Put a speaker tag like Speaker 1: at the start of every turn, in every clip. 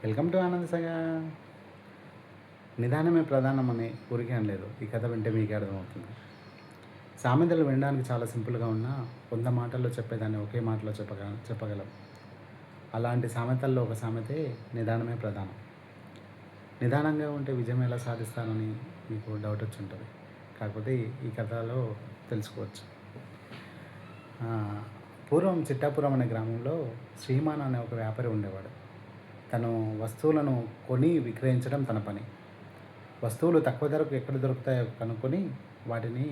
Speaker 1: Welcome to Anand saga. నిదానమే ప్రధానం అనే ఊరికే అనలేదు. ఈ కథ వింటే మీకే అర్థమవుతుంది. సామెతలు వినడానికి చాలా సింపుల్గా ఉన్నా 100 మాటల్లో చెప్పేదాన్ని ఒకే మాటలో చెప్పగలం. అలాంటి సామెతల్లో ఒక సామెతే నిదానమే ప్రధానం. నిదానంగా ఉంటే విజయం ఎలా సాధిస్తానని మీకు డౌట్ వచ్చి ఉంటుంది. కాకపోతే ఈ కథలో తెలుసుకోవచ్చు. ఆ, పూర్వం చిట్టాపురం అనే గ్రామంలో శ్రీమాన్ అనే ఒక వ్యాపారి ఉండేవాడు. తను వస్తువులను కొని విక్రయించడం తన పని. వస్తువులు తక్కువ ధరకు ఎక్కడ దొరుకుతాయో కనుక్కొని వాటిని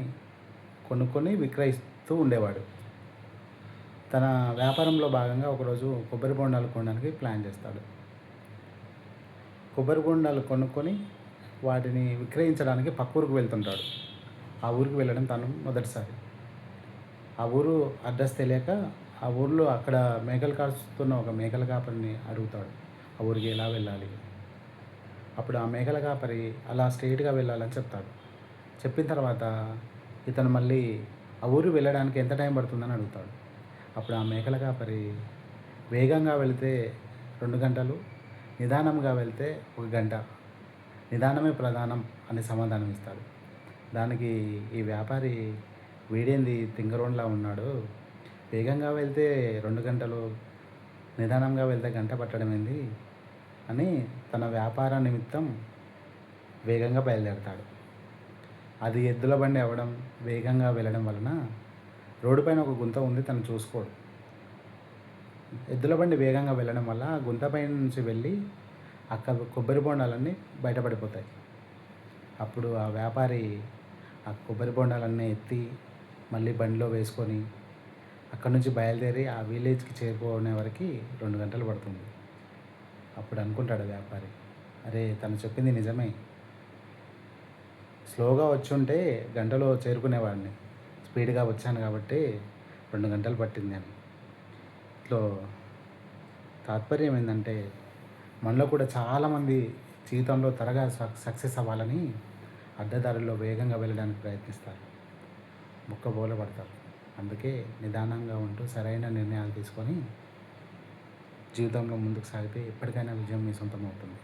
Speaker 1: కొనుక్కొని విక్రయిస్తూ ఉండేవాడు. తన వ్యాపారంలో భాగంగా ఒకరోజు కొబ్బరి బొండాలు కొనడానికి ప్లాన్ చేస్తాడు. కొబ్బరి బొండాలు కొనుక్కొని వాటిని విక్రయించడానికి పక్క ఊరికి వెళ్తుంటాడు. ఆ ఊరికి వెళ్ళడం తను మొదటిసారి. ఆ ఊరు అడ్రస్ తెలియక ఆ ఊర్లో అక్కడ మేకలు కాస్తున్న ఒక మేకల కాపరిని అడుగుతాడు ఆ ఊరికి ఎలా వెళ్ళాలి. అప్పుడు ఆ మేకల కాపరి అలా స్ట్రైట్గా వెళ్ళాలని చెప్తాడు. చెప్పిన తర్వాత ఇతను మళ్ళీ ఆ ఊరు వెళ్ళడానికి ఎంత టైం పడుతుందని అడుగుతాడు. అప్పుడు ఆ మేకల కాపరి వేగంగా వెళితే 2 గంటలు, నిదానంగా వెళ్తే 1 గంట, నిదానమే ప్రధానం అని సమాధానం ఇస్తాడు. దానికి ఈ వ్యాపారి వీడేంది తింగరోన్లా ఉన్నాడు, వేగంగా వెళ్తే 2 గంటలు, నిదానంగా వెళ్తే గంట పట్టడం ఏంది అని తన వ్యాపార నిమిత్తం వేగంగా బయలుదేరతాడు. అది ఎద్దుల బండి అవ్వడం, వేగంగా వెళ్ళడం వలన రోడ్డు పైన ఒక గుంత ఉంది, తను చూసుకోడు. ఎద్దుల బండి వేగంగా వెళ్ళడం వల్ల ఆ గుంత పై నుంచి వెళ్ళి అక్కడ కొబ్బరి బొండాలన్నీ బయటపడిపోతాయి. అప్పుడు ఆ వ్యాపారి ఆ కొబ్బరి బొండాలన్నీ ఎత్తి మళ్ళీ బండిలో వేసుకొని అక్కడి నుంచి బయలుదేరి ఆ విలేజ్కి చేరుకునే వరకు 2 గంటలు పడుతుంది. అప్పుడు అనుకుంటాడు వ్యాపారి, అరే తను చెప్పింది నిజమే, స్లోగా వచ్చుంటే గంటలో చేరుకునేవాడిని, స్పీడ్గా వచ్చాను కాబట్టి 2 గంటలు పట్టింది అని. ఇట్లో తాత్పర్యం ఏంటంటే మనలో కూడా చాలామంది జీవితంలో త్వరగా సక్సెస్ అవ్వాలని అడ్డదారుల్లో వేగంగా వెళ్ళడానికి ప్రయత్నిస్తారు, ముక్కబోల పడతారు. అందుకే నిదానంగా ఉంటూ సరైన నిర్ణయాలు తీసుకొని జీవితంలో ముందుకు సాగితే ఎప్పటికైనా విజయం మీ సొంతం అవుతుంది.